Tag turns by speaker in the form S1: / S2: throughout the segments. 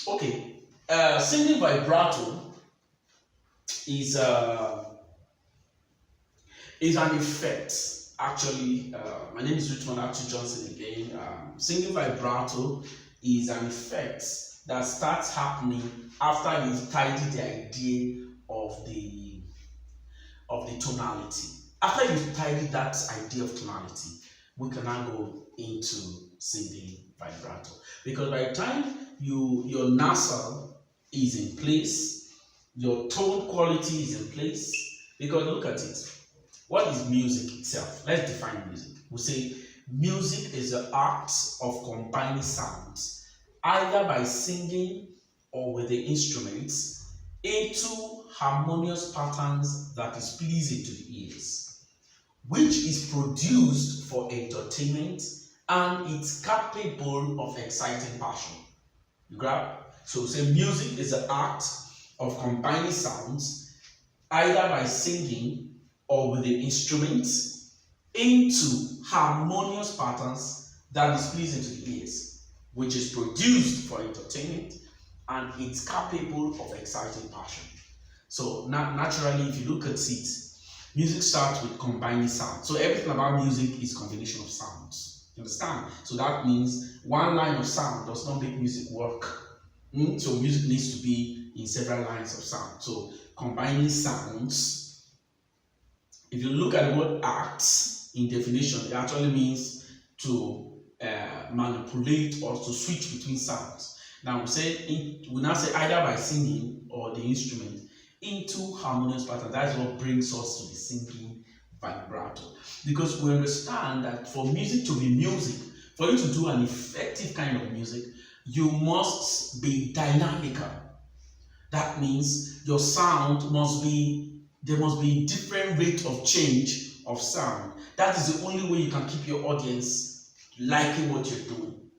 S1: Okay, singing vibrato is an effect. Actually, my name is Richmond Atu-Johnson again. Singing vibrato is an effect that starts happening after you've tidied the idea of the tonality. After you've tidied that idea of tonality, we can now go into singing vibrato. Because by the time your nasal is in place, your tone quality is in place. Because look at it. What is music itself? Let's define music. We say music is the art of combining sounds, either by singing or with the instruments, into harmonious patterns that is pleasing to the ears, which is produced for entertainment and it's capable of exciting passion. You grab? So say music is the art of combining sounds, either by singing or with the instruments, into harmonious patterns that is pleasing to the ears, which is produced for entertainment and it's capable of exciting passion. So naturally, if you look at it, music starts with combining sounds. So everything about music is combination of sounds. You understand? So that means one line of sound does not make music work. So music needs to be in several lines of sound. So combining sounds. If you look at the word act in definition, it actually means to manipulate or to switch between sounds. Now we now say either by singing or the instrument into harmonious pattern. That's what brings us to the singing vibrato. Because we understand that for music to be music, for you to do an effective kind of music, you must be dynamical. That means your sound there must be different rate of change of sound. That is the only way you can keep your audience liking what you're doing.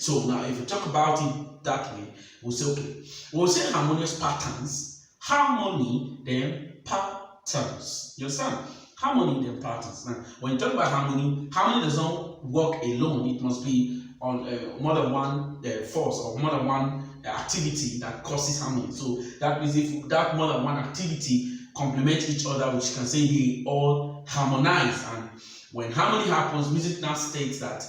S1: So now if you talk about it that way, we'll say harmonious patterns. Harmony, then patterns. You understand? Harmony, then patterns. Now, when you talk about harmony does not work alone. It must be on more than one force or more than one activity that causes harmony. So that means if that more than one activity complement each other, which can say they all harmonize. And when harmony happens, music now states that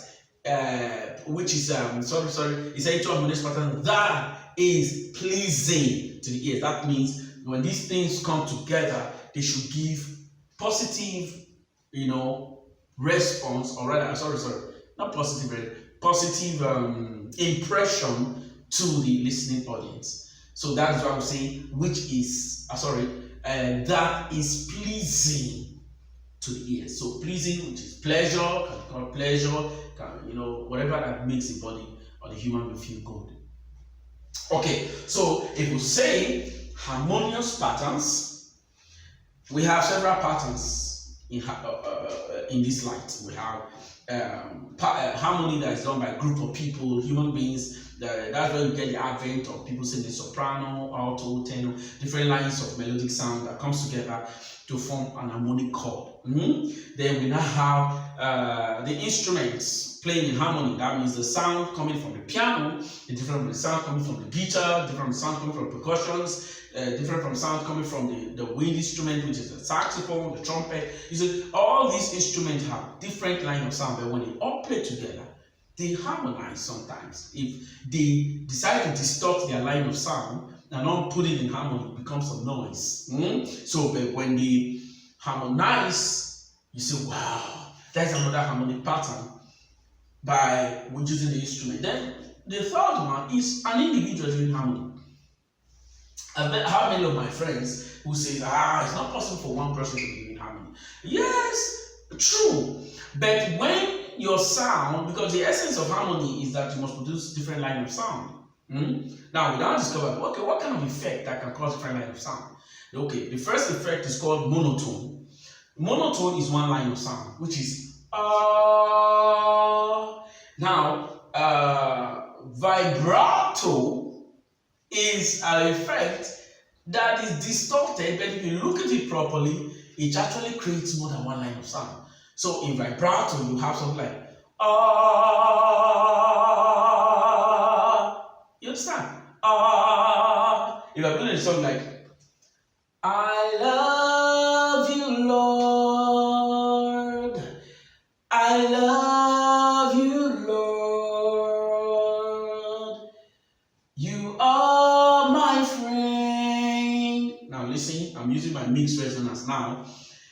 S1: which is it's a harmonious pattern that is pleasing to the ears. That means when these things come together, they should give positive, response, or rather, not positive, positive impression to the listening audience. So that's why I'm saying, which is that is pleasing to the ears. So pleasing, which is pleasure, can be called pleasure, whatever that makes the body or the human will feel good. Okay, so if we say harmonious patterns, we have several patterns in this light. We have harmony that is done by a group of people, human beings. That's where you get the advent of people singing soprano, alto, tenor, different lines of melodic sound that comes together to form an harmonic chord. Then we now have the instruments playing in harmony. That means the sound coming from the piano, different from the sound coming from the guitar, different from the sound coming from percussions, different from sound coming from the wind instrument, which is the saxophone, the trumpet. You see, all these instruments have different lines of sound, but when they all play together, they harmonize sometimes. If they decide to distort their line of sound and not put it in harmony, it becomes a noise. So but when they harmonize, you say, wow, that's another harmonic pattern by using the instrument. Then the third one is an individual doing harmony. I bet how many of my friends who say, it's not possible for one person to be in harmony. Yes, true. But when your sound, because the essence of harmony is that you must produce different line of sound. Now we now discover, okay, what kind of effect that can cause different line of sound? Okay, the first effect is called monotone. Monotone is one line of sound, which is now vibrato is an effect that is distorted, but if you look at it properly, it actually creates more than one line of sound. So in vibrato, you have something like you understand? If I'm doing a song like, I love you, Lord. I love you, Lord. You are my friend. Now listen, I'm using my mixed resonance now.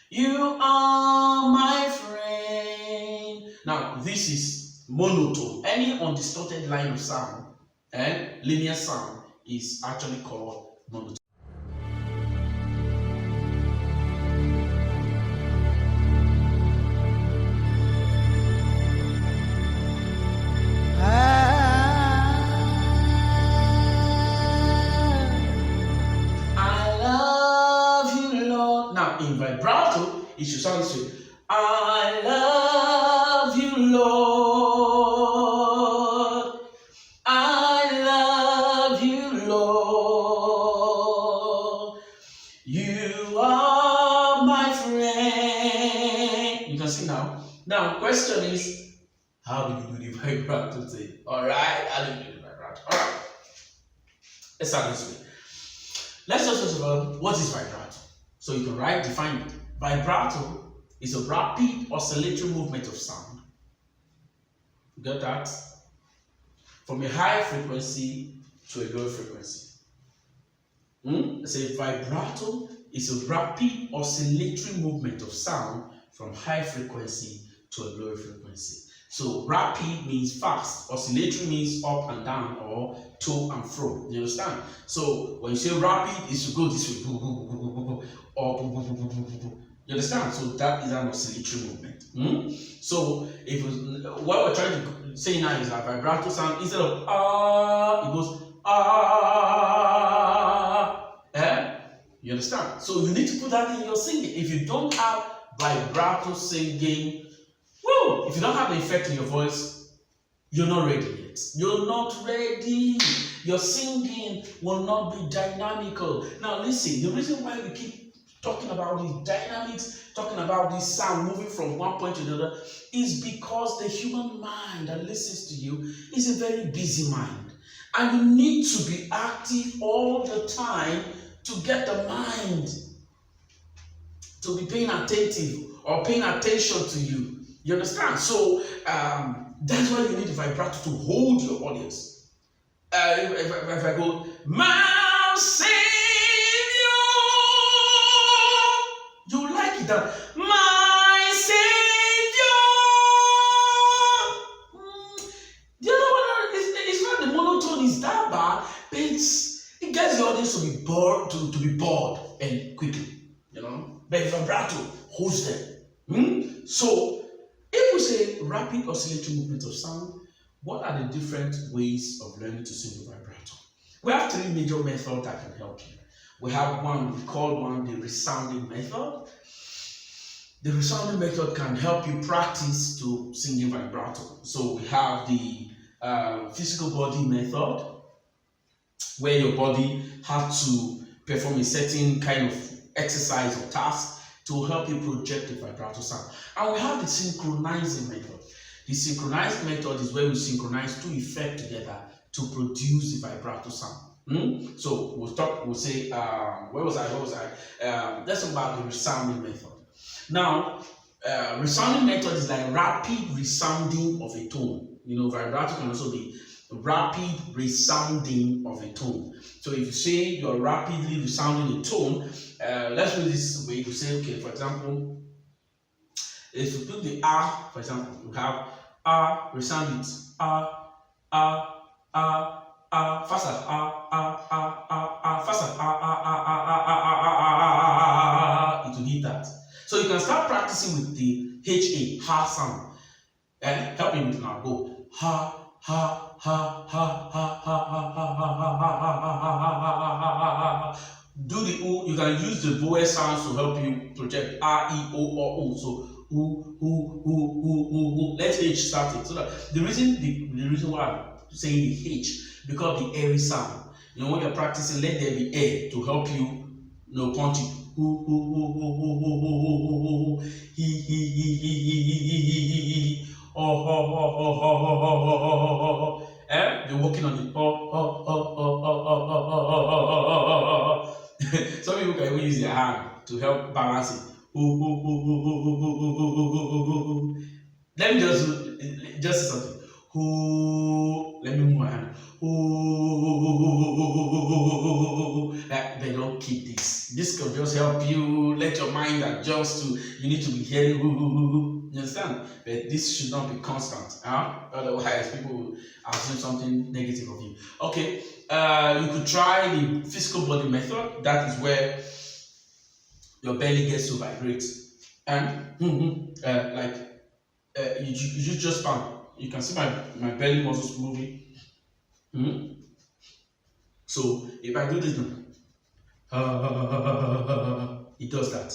S1: You are my friend. Now this is monotone. Any undistorted line of sound and linear sound is actually called monotone. In vibrato, it should sound this way. I love you, Lord. I love you, Lord. You are my friend. You can see now. Now, question is, how do you do the vibrato thing? Alright, how do you do the vibrato? Alright. Let's start this way. Let's just first of all, what is vibrato? So you can define it. Vibrato is a rapid oscillatory movement of sound. You got that? From a high frequency to a low frequency. So vibrato is a rapid oscillatory movement of sound from high frequency to a low frequency. So rapid means fast, oscillatory means up and down or to and fro. You understand? So when you say rapid, it should go this way, or you understand? So that is an oscillatory movement. So if what we're trying to say now is that vibrato sound, instead of it goes you understand? So you need to put that in your singing. If you don't have vibrato singing, if you don't have the effect in your voice, you're not ready yet. You're not ready. Your singing will not be dynamical. Now listen, the reason why we keep talking about these dynamics, talking about this sound moving from one point to another, is because the human mind that listens to you is a very busy mind. And you need to be active all the time to get the mind to be paying attentive or paying attention to you. You understand? So that's why you need the vibrato to hold your audience. If I go, my Savior, you like it that my Savior. The other one is not the monotone is that bad, but it gets the audience to be bored, to be bored and quickly. You know, but the vibrato holds them. So if we say rapid oscillatory movement of sound, what are the different ways of learning to sing the vibrato? We have three major methods that can help you. We have one, we call one the resounding method. The resounding method can help you practice to singing vibrato. So we have the physical body method, where your body has to perform a certain kind of exercise or task to help you project the vibrato sound. And we have the synchronizing method. The synchronizing method is where we synchronize two effects together to produce the vibrato sound. So we'll say, where was I? Let's talk about the resounding method. Now, resounding method is like rapid resounding of a tone. You know, vibrato can also be rapid resounding of a tone. So if you say you're rapidly resounding a tone, let's do this way. You say, okay, for example, if you put the R, for example, you have R, resound it, faster, faster, it will hit that. So you can start practicing with the HA, ha sound. And help me with now, go, ha, ha, ha, ha, ha, ha, ha, ha, ha. Do the O. You can use the vowel sounds to help you project R, E, O, or O. So let's H start it. So that the reason why I'm saying the H, because the airy sound. You know, when you're practicing, let there be air to help you, punch it. You're working on it. Some people can even use their hand to help balance it. Let me just say something. Let me move my hand. They don't keep this. This can just help you let your mind adjust to. You need to be hearing. You understand? But this should not be constant. Otherwise, people will assume something negative of you. Okay. You could try the physical body method. That is where your belly gets to vibrate, and you just found. You can see my belly muscles moving. So if I do this now, it does that.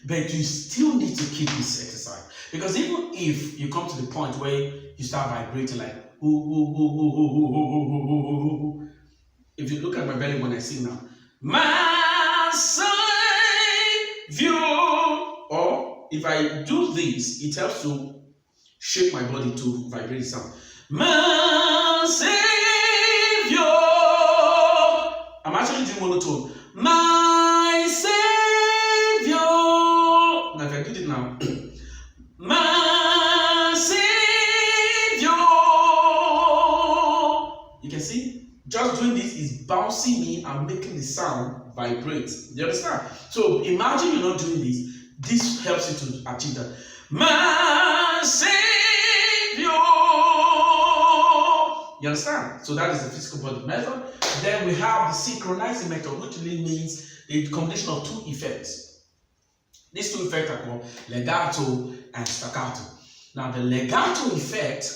S1: But you still need to keep this exercise, because even if you come to the point where you start vibrating like if you look at my belly when I sing now, my Savior, or if I do this, it helps to shake my body to vibrate sound. My Savior. I'm actually doing monotone. My Savior. Now if I did it now. My Savior. You can see, just doing this is bouncing me and making the sound vibrate. Do you understand? So imagine you're not doing this. This helps you to achieve that. My Savior. You understand? So that is the physical body method. Then we have the synchronizing method, which really means the combination of two effects. These two effects are called legato and staccato. Now the legato effect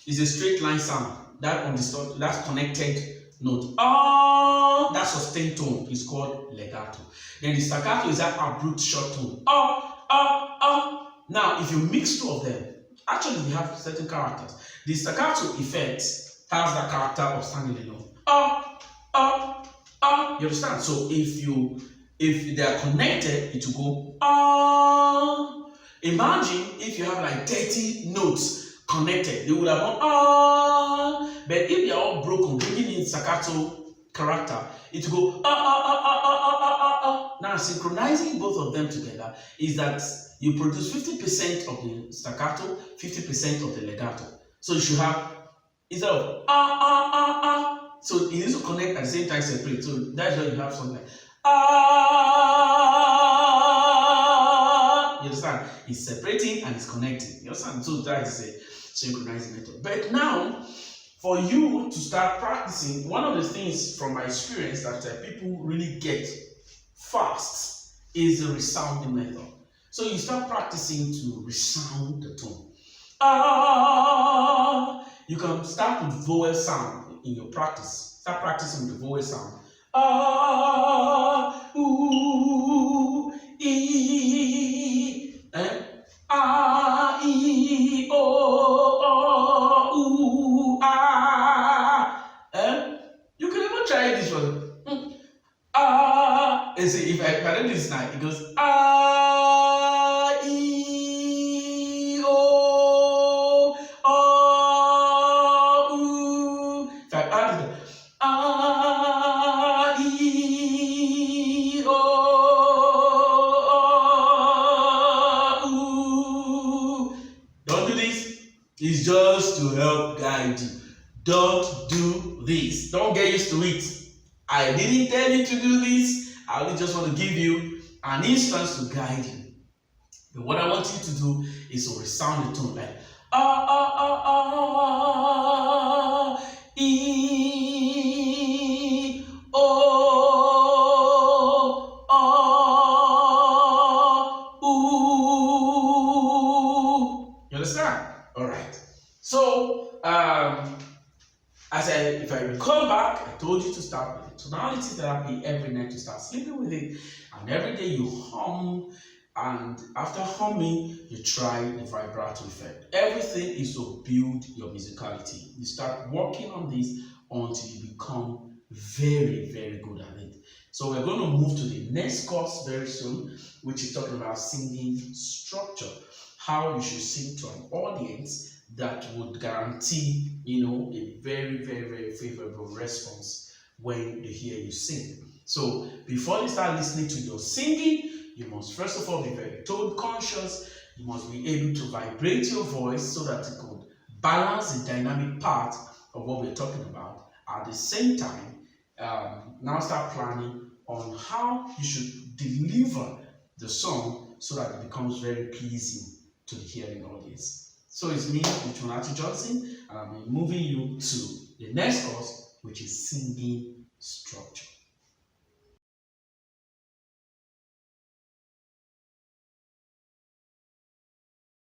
S1: is a straight line sound that on the that's connected note. That sustained tone is called legato. Then the staccato is that abrupt short tone. Now if you mix two of them, actually they have certain characters. The staccato effect has the character of standing alone. You understand? So if they are connected, it will go. Imagine if you have like 30 notes connected, they would have gone. But if they are all broken, bringing in staccato character, it will go. Now synchronizing both of them together is that you produce 50% of the staccato, 50% of the legato. So you should have, instead of so it needs to connect at the same time, separate. So that's why you have something like you understand? It's separating and it's connecting. You understand? So that is a synchronizing method. But now, for you to start practicing, one of the things from my experience that people really get fast is the resounding method. So you start practicing to resound the tone. You can start with vowel sound in your practice. Start practicing with the vowel sound. You can even try this one. And see, if I do this now, it goes It's just to help guide you. Don't do this. Don't get used to it. I didn't tell you to do this. I only just want to give you an instance to guide you. But what I want you to do is to resound the tone like You understand? All right. So, if I recall back, I told you to start with tonality therapy every night to start sleeping with it, and every day you hum, and after humming, you try the vibrato effect. Everything is to build your musicality. You start working on this until you become very, very good at it. So we're going to move to the next course very soon, which is talking about singing structure, how you should sing to an audience that would guarantee, a very, very, very favorable response when they hear you sing. So before you start listening to your singing, you must first of all be very tone conscious. You must be able to vibrate your voice so that it could balance the dynamic part of what we're talking about. At the same time, now start planning on how you should deliver the song so that it becomes very pleasing to the hearing audience. So it's me, Richmond Atu-Johnson, and I'll be moving you to the next course, which is singing structure.